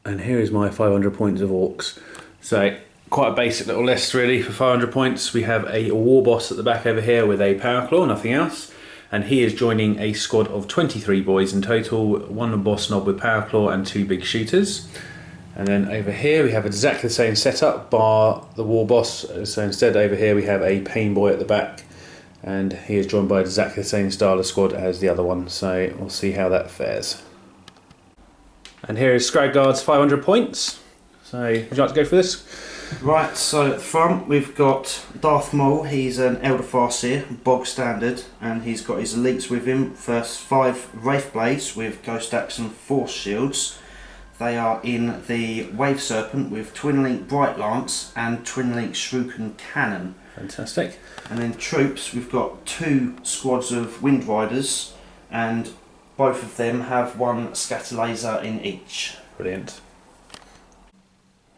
And here is my 500 points of Orks. So quite a basic little list really for 500 points. We have a war boss at the back over here with a power claw, nothing else. And he is joining a squad of 23 boys in total, one boss knob with power claw and 2 big shooters. And then over here we have exactly the same setup bar the war boss. So instead over here we have a pain boy at the back, and he is joined by exactly the same style of squad as the other one. So we'll see how that fares. And here is Scrag Guard's 500 points. So would you like to go for this? Right, so at the front we've got Darth Maul. He's an Eldar Farseer, bog standard, and he's got his elites with him. First 5 Wraith Blades with Ghost Axe and Force Shields. They are in the Wave Serpent with Twin Link Bright Lance and Twin Link Shuriken Cannon. Fantastic. And then troops, we've got 2 squads of Wind Riders, and both of them have 1 scatter laser in each. Brilliant.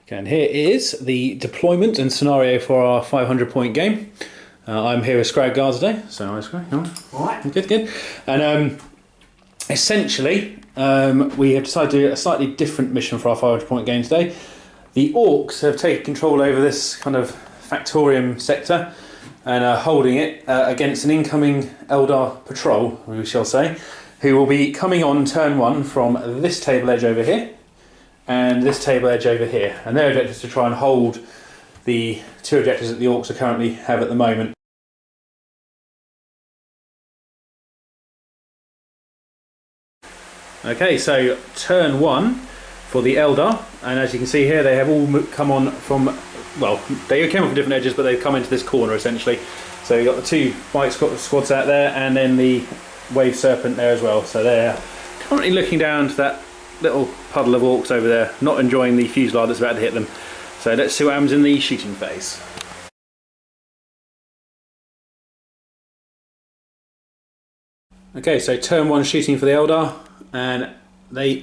Okay, and here is the deployment and scenario for our 500 point game. I'm here with Scrag Guard today, so hi Scrag. Alright. Good. And essentially, we have decided to do a slightly different mission for our 500 point game today. The Orks have taken control over this kind of Factorium sector and are holding it against an incoming Eldar patrol, we shall say, who will be coming on turn 1 from this table edge over here and this table edge over here. And their objective is to try and hold the 2 objectives that the Orks currently have at the moment. Okay, so turn 1 for the Eldar, and as you can see here, they have all come on from, well, they came on from different edges, but they've come into this corner essentially. So you've got the 2 bike squads out there, and then the Wave Serpent there as well. So they're currently looking down to that little puddle of Orks over there, not enjoying the fusillade that's about to hit them. So let's see what happens in the shooting phase. Okay, so turn 1 shooting for the Eldar, and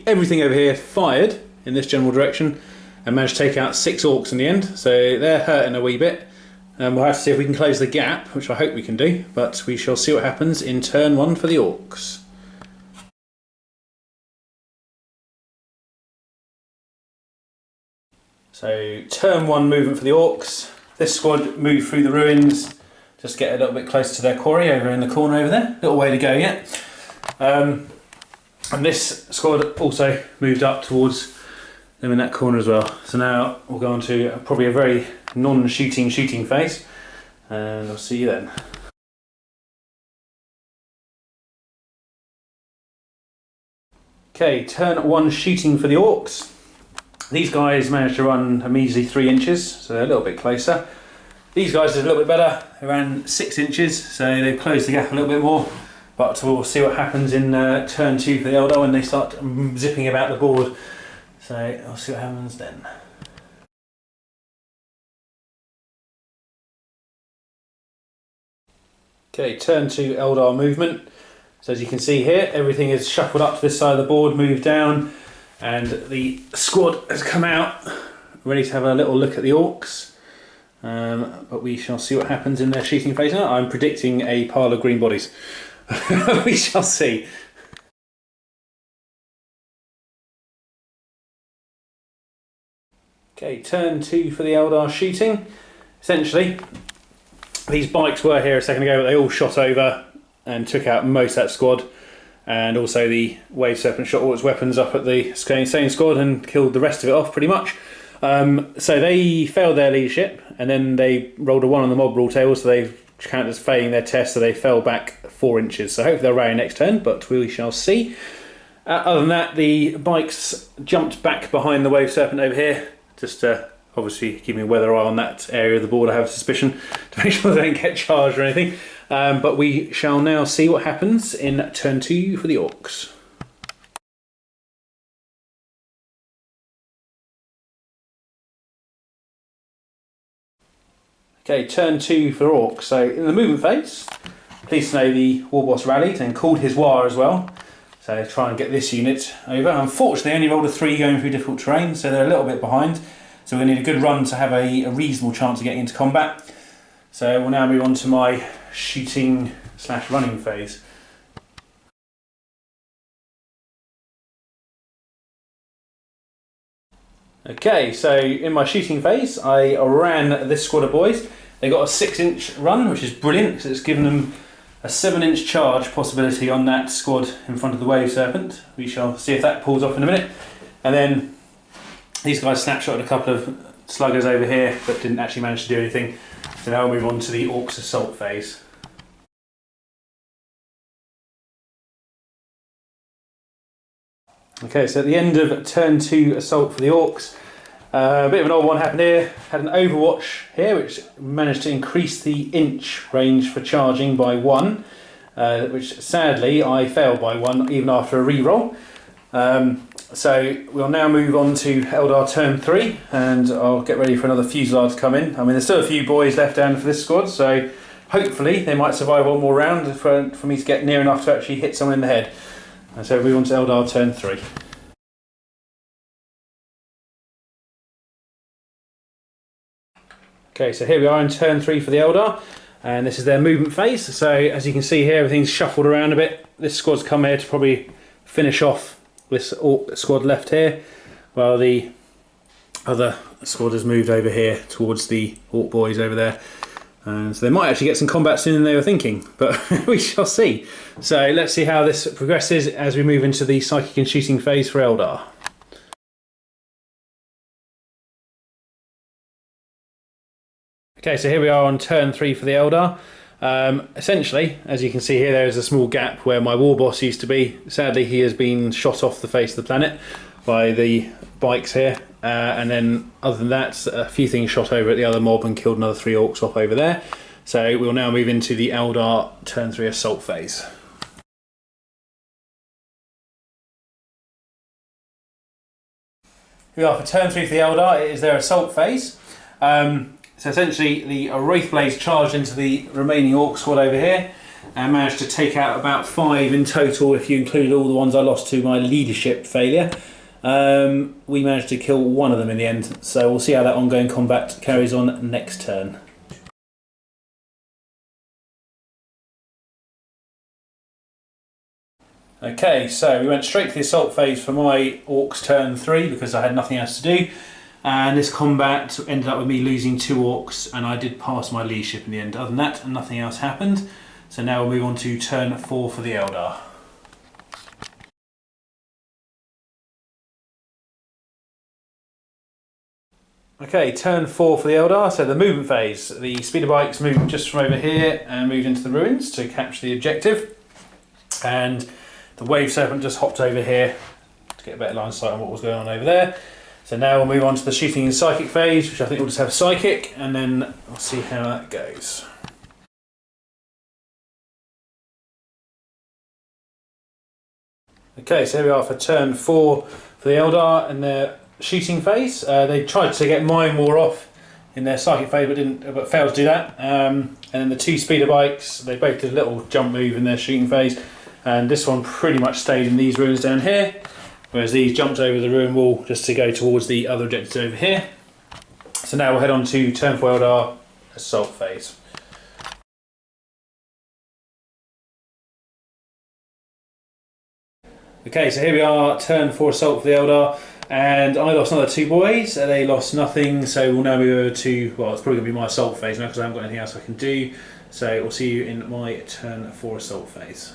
everything over here fired in this general direction and managed to take out 6 Orks in the end, so they're hurting a wee bit. We'll have to see if we can close the gap, which I hope we can do, but we shall see what happens in turn 1 for the Orks. So turn 1 movement for the Orks. This squad move through the ruins, just get a little bit closer to their quarry over in the corner over there. Little way to go yet. And this squad also moved up towards them in that corner as well. So now we'll go on to probably a very non-shooting phase, and I'll see you then. Okay, turn 1 shooting for the Orks. These guys managed to run a measly 3 inches, so they're a little bit closer. These guys did a little bit better, they ran 6 inches, so they've closed the gap a little bit more. But we'll see what happens in turn 2 for the Eldar when they start zipping about the board. So I'll see what happens then. Okay, turn 2 Eldar movement. So as you can see here, everything is shuffled up to this side of the board, moved down, and the squad has come out, ready to have a little look at the Orks. But we shall see what happens in their shooting phase now. I'm predicting a pile of green bodies. We shall see. Okay, turn 2 for the Eldar shooting. Essentially, these bikes were here a second ago, but they all shot over and took out most of that squad. And also the Wave Serpent shot all its weapons up at the same squad and killed the rest of it off pretty much. So they failed their leadership, and then they rolled a 1 on the mob rule table, so they've counted as failing their test, so they fell back 4 inches. So hopefully they'll rally next turn, but we shall see. Other than that, the bikes jumped back behind the Wave Serpent over here, just to obviously keeping a weather eye on that area of the board. I have a suspicion to make sure they don't get charged or anything. But we shall now see what happens in turn 2 for the Orks. Okay, turn 2 for Orcs. So in the movement phase, pleased to know the war boss rallied and called his war as well. So try and get this unit over. Unfortunately, they only rolled a 3 going through difficult terrain, so they're a little bit behind. So we're going to need a good run to have a reasonable chance of getting into combat. So we'll now move on to my shooting / running phase. Okay, so in my shooting phase, I ran this squad of boys. They got a 6-inch run, which is brilliant because it's given them a 7-inch charge possibility on that squad in front of the Wave Serpent. We shall see if that pulls off in a minute. And then these guys snapshotted a couple of sluggers over here, but didn't actually manage to do anything. So now we'll move on to the Orks assault phase. Okay, so at the end of turn 2 assault for the Orks, a bit of an old one happened here. Had an overwatch here, which managed to increase the inch range for charging by 1, which sadly I failed by 1 even after a re-roll. So we'll now move on to Eldar turn 3, and I'll get ready for another fusillade to come in. I mean, there's still a few boys left down for this squad, so hopefully they might survive one more round for me to get near enough to actually hit someone in the head. And so we move on to Eldar turn 3. Okay, so here we are in turn 3 for the Eldar, and this is their movement phase. So as you can see here, everything's shuffled around a bit. This squad's come here to probably finish off this Ork squad left here, while the other squad has moved over here towards the Ork boys over there. And so they might actually get some combat sooner than they were thinking, but we shall see. So let's see how this progresses as we move into the psychic and shooting phase for Eldar. Okay, so here we are on turn 3 for the Eldar. Essentially, as you can see here, there is a small gap where my war boss used to be. Sadly, he has been shot off the face of the planet by the bikes here. And then, other than that, a few things shot over at the other mob and killed another 3 Orks off over there. So we'll now move into the Eldar turn 3 assault phase. Here we are for turn 3 for the Eldar. It is their assault phase. So essentially the Wraith Blades charged into the remaining Ork squad over here and managed to take out about 5 in total if you include all the ones I lost to my leadership failure. We managed to kill 1 of them in the end, so we'll see how that ongoing combat carries on next turn. Okay, so we went straight to the assault phase for my Orks turn 3 because I had nothing else to do. And this combat ended up with me losing 2 Orks, and I did pass my leadership in the end. Other than that, nothing else happened. So now we'll move on to turn 4 for the Eldar. Okay, turn 4 for the Eldar. So the movement phase. The speeder bikes moved just from over here and moved into the ruins to capture the objective. And the Wave Serpent just hopped over here to get a better line of sight on what was going on over there. So now we'll move on to the shooting and psychic phase, which I think we'll just have psychic, and then we'll see how that goes. Okay, so here we are for turn 4 for the Eldar and their shooting phase. They tried to get mine war off in their psychic phase, but failed to do that. And then the 2 speeder bikes, they both did a little jump move in their shooting phase, and this one pretty much stayed in these ruins down here. Whereas these jumped over the ruin wall just to go towards the other objectives over here. So now we'll head on to turn 4 Eldar assault phase. Okay, so here we are, turn 4 assault for the Eldar, and I lost another 2 boys. They lost nothing, so we'll now move over to, well, it's probably going to be my assault phase now because I haven't got anything else I can do. So we'll see you in my turn 4 assault phase.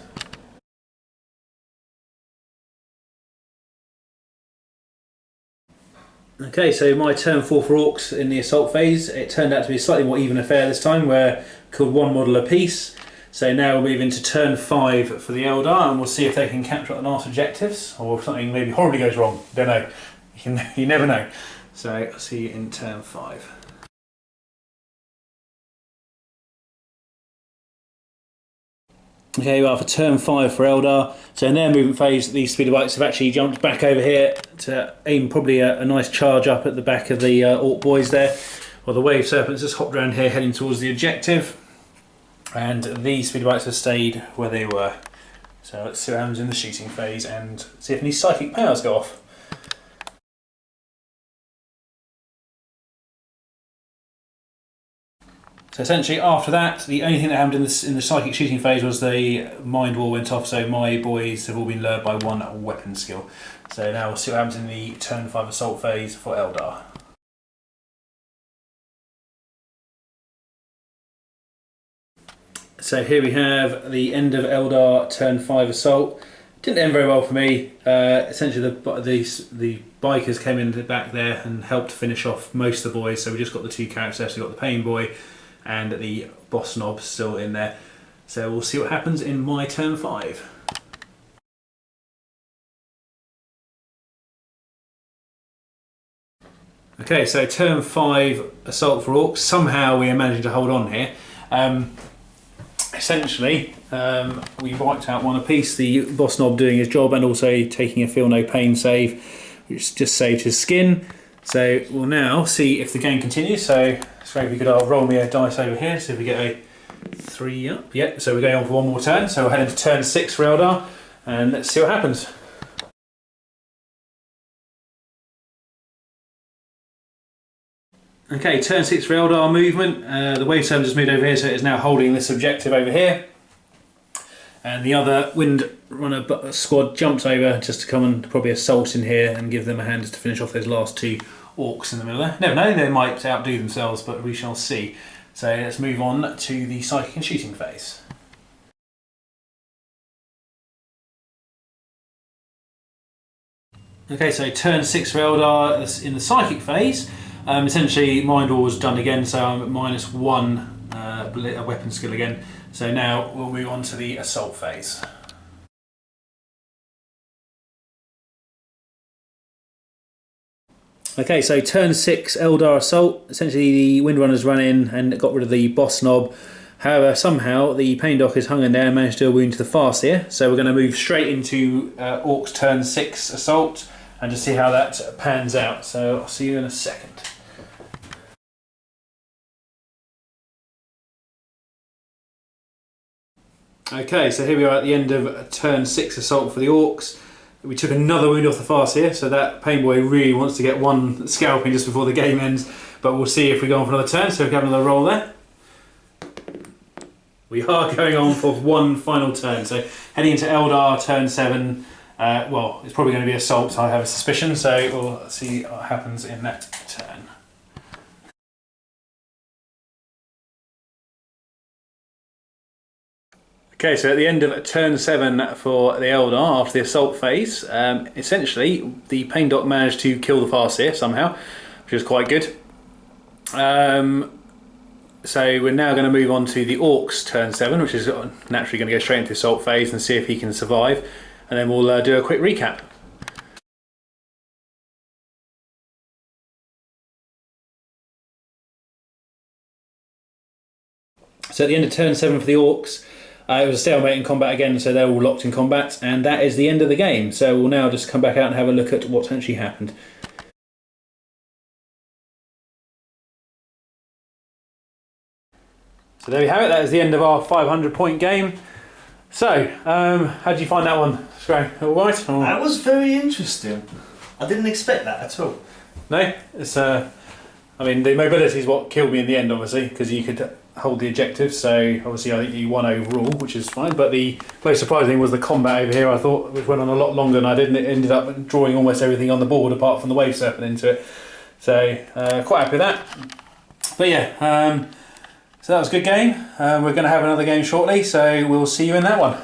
Okay, so my turn 4 for Orks in the assault phase. It turned out to be a slightly more even affair this time, where I killed 1 model apiece. So now we'll move into turn 5 for the Eldar, and we'll see if they can capture the last objectives, or if something maybe horribly goes wrong. Don't know. You never know. So I'll see you in turn 5. Okay, well, for turn 5 for Eldar. So in their movement phase, these speeder bikes have actually jumped back over here to aim probably a nice charge up at the back of the Ork boys there. Well, the Wave Serpents just hopped around here heading towards the objective. And these speeder bikes have stayed where they were. So let's see what happens in the shooting phase and see if any psychic powers go off. So essentially after that, the only thing that happened in the psychic shooting phase was the mind wall went off, so my boys have all been lured by 1 weapon skill. So now we'll see what happens in the turn 5 assault phase for Eldar. So here we have the end of Eldar turn 5 assault. Didn't end very well for me. Essentially the bikers came in the back there and helped finish off most of the boys, so we just got the 2 characters left. So we got the pain boy and the boss knob still in there. So we'll see what happens in my turn 5. Okay, so turn 5 assault for Orks. Somehow we are managing to hold on here. Essentially, we wiped out 1 apiece, the boss knob doing his job and also taking a feel no pain save, which just saved his skin. So we'll now see if the game continues. So if you could roll me a dice over here, see if we get a 3 up. Yeah, so we're going on for 1 more turn. So we'll head into turn 6 for Eldar and let's see what happens. Okay, turn 6 for Eldar movement. The wave server just moved over here, so it is now holding this objective over here. And the other wind runner squad jumps over just to come and probably assault in here and give them a hand to finish off those last 2 orcs in the middle there. Never know, they might outdo themselves, but we shall see. So let's move on to the psychic and shooting phase. Okay, so turn 6 for Eldar in the psychic phase. Essentially, Mind War was done again, so I'm at -1 weapon skill again. So now we'll move on to the assault phase. Okay, so turn 6 Eldar assault. Essentially, the Windrunners run in and got rid of the boss knob. However, somehow the Pain Dock is hung in there and managed to do a wound to the Farseer. So we're going to move straight into Orcs turn 6 assault and just see how that pans out. So I'll see you in a second. Okay, so here we are at the end of turn 6 assault for the Orcs. We took another wound off the Farseer, so that Pain Boy really wants to get 1 scalping just before the game ends. But we'll see if we go on for another turn, so we can have another roll there. We are going on for 1 final turn, so heading into Eldar turn 7. Well, it's probably going to be assault, I have a suspicion, so we'll see what happens in that turn. Okay, so at the end of turn 7 for the Eldar, after the assault phase, essentially the Pain Dock managed to kill the Farseer somehow, which is quite good. So we're now going to move on to the Orcs turn 7, which is naturally going to go straight into the assault phase and see if he can survive, and then we'll do a quick recap. So at the end of turn 7 for the Orcs, it was a stalemate in combat again, so they're all locked in combat, and that is the end of the game. So we'll now just come back out and have a look at what's actually happened. So there we have it, that is the end of our 500-point game. So, how did you find that one, Scrag? All right? Or... That was very interesting. I didn't expect that at all. No? It's, I mean, the mobility is what killed me in the end, obviously, because you could hold the objective, so obviously I think you won overall, which is fine, but the most surprising thing was the combat over here, I thought, which went on a lot longer than I did, and it ended up drawing almost everything on the board apart from the wave serpent into it. So, quite happy with that. But yeah, so that was a good game. We're going to have another game shortly, so we'll see you in that one.